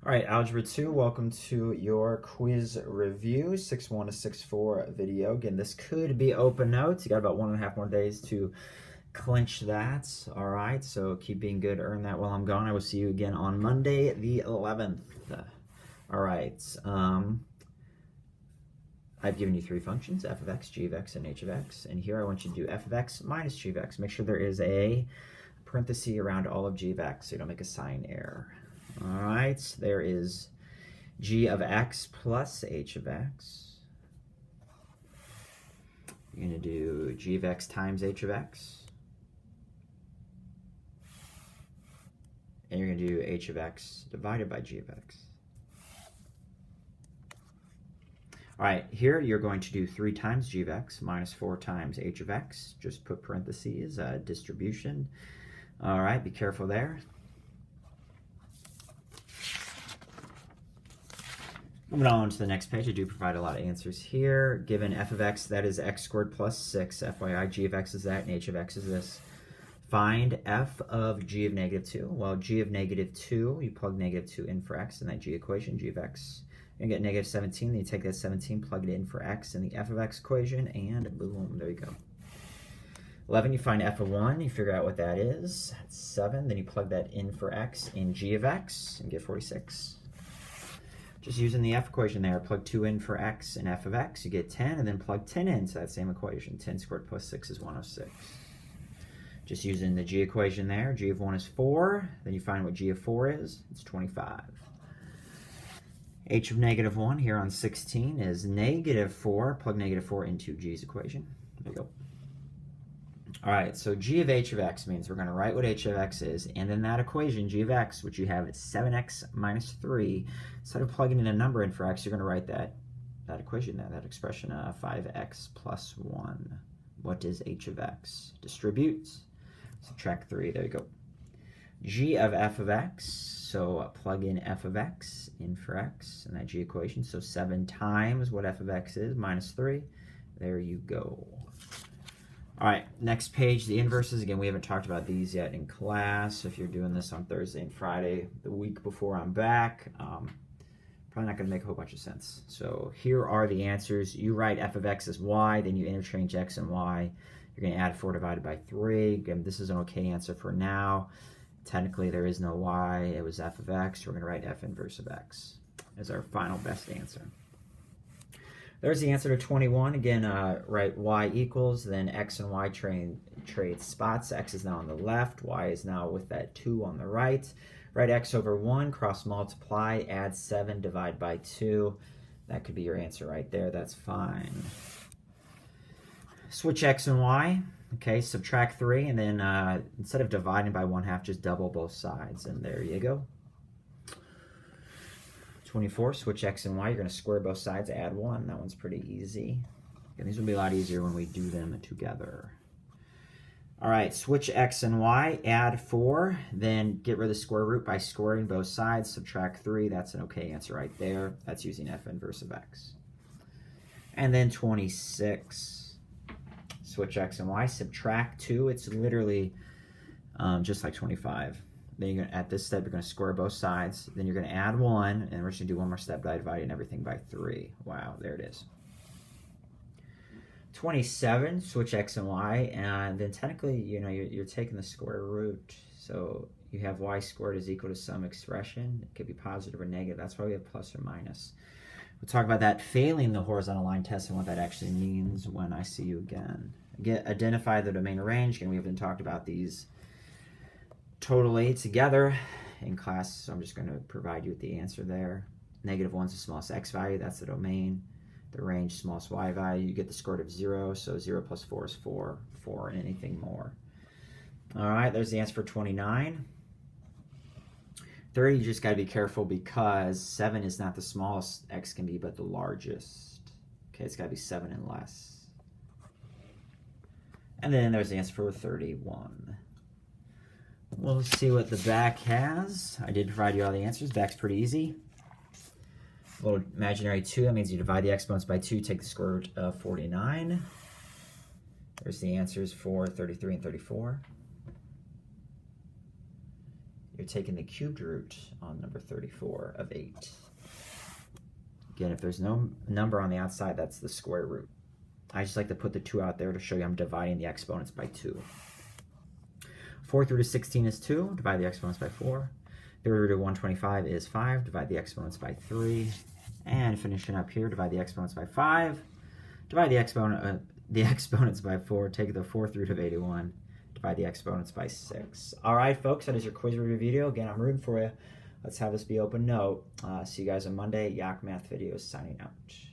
All right, Algebra 2, welcome to your quiz review, 6-1 to 6-4 video. Again, this could be open notes. You got about 1.5 more days to clinch that. All right, so keep being good, earn that while I'm gone. I will see you again on Monday, the 11th. All right, I've given you three functions, f of x, g of x, and h of x. And here I want you to do f of x minus g of x. Make sure there is a parenthesis around all of g of x so you don't make a sign error. All right, there is g of x plus h of x. You're going to do g of x times h of x. And you're going to do h of x divided by g of x. All right, here you're going to do 3 times g of x minus 4 times h of x. Just put parentheses, distribution. All right, be careful there. Moving on to the next page, I do provide a lot of answers here. Given f of x, that is x squared plus 6. FYI, g of x is that, and h of x is this. Find f of g of negative 2. Well, g of negative 2, you plug negative 2 in for x in that g equation, g of x. You're going to get negative 17, then you take that 17, plug it in for x in the f of x equation, and boom, there you go. 11, you find f of 1, you figure out what that is. That's 7, then you plug that in for x in g of x, and get 46. Just using the f equation there, plug 2 in for x and f of x, you get 10, and then plug 10 into that same equation. 10 squared plus 6 is 106. Just using the g equation there, g of 1 is 4, then you find what g of 4 is, it's 25. H of negative 1 here on 16 is negative 4, plug negative 4 into g's equation. There you go. All right, so g of h of x means we're going to write what h of x is, and then that equation, g of x, which you have is 7x minus 3, instead of plugging in a number in for x, you're going to write that equation there, that expression, 5x plus 1. What is h of x? Distributes. Subtract 3, there you go. G of f of x, so plug in f of x in for x in that g equation, so 7 times what f of x is, minus 3. There you go. All right, next page, the inverses. Again, we haven't talked about these yet in class. If you're doing this on Thursday and Friday, the week before I'm back, probably not going to make a whole bunch of sense. So here are the answers. You write f of x as y, then you interchange x and y. You're going to add 4 divided by 3. Again, this is an okay answer for now. Technically, there is no y. It was f of x. We're going to write f inverse of x as our final best answer. There's the answer to 21. Again, write y equals, then x and y trade spots. X is now on the left, y is now with that 2 on the right. Write x over 1, cross multiply, add 7, divide by 2. That could be your answer right there. That's fine. Switch x and y. Okay, subtract 3, and then instead of dividing by 1/2, just double both sides, and there you go. 24, switch x and y. You're going to square both sides, add 1. That one's pretty easy. And these will be a lot easier when we do them together. All right, switch x and y, add 4, then get rid of the square root by squaring both sides, subtract 3. That's an okay answer right there. That's using f inverse of x. And then 26, switch x and y, subtract 2. It's literally just like 25. Then you're going to, at this step, you're going to square both sides. Then you're going to add 1, and we're just going to do one more step by dividing everything by 3. Wow, there it is. 27, switch x and y, and then technically, you know, you're taking the square root. So you have y squared is equal to some expression. It could be positive or negative. That's why we have plus or minus. We'll talk about that failing the horizontal line test and what that actually means when I see you again. Identify the domain range. Again, we haven't talked about these totally together in class, so I'm just going to provide you with the answer there. Negative 1 is the smallest x value, that's the domain. The range, smallest y value, you get the square root of 0, so 0 plus 4 is 4, 4 and anything more. All right, there's the answer for 29. 30, you just got to be careful because 7 is not the smallest x can be, but the largest. Okay, it's got to be 7 and less. And then there's the answer for 31. We'll see what the back has. I did provide you all the answers. Back's pretty easy. A little imaginary 2, that means you divide the exponents by 2, take the square root of 49. There's the answers for 33 and 34. you're taking the cubed root on number 34 of 8. Again, if there's no number on the outside, that's the square root. I just like to put the 2 out there to show you I'm dividing the exponents by 2. 4th root of 16 is 2. Divide the exponents by 4. 3rd root of 125 is 5. Divide the exponents by 3. And finishing up here, divide the exponents by 5. Divide the exponents by 4. Take the 4th root of 81. Divide the exponents by 6. All right, folks, that is your quiz review video. Again, I'm rooting for you. Let's have this be open note. See you guys on Monday. Yak Math Videos signing out.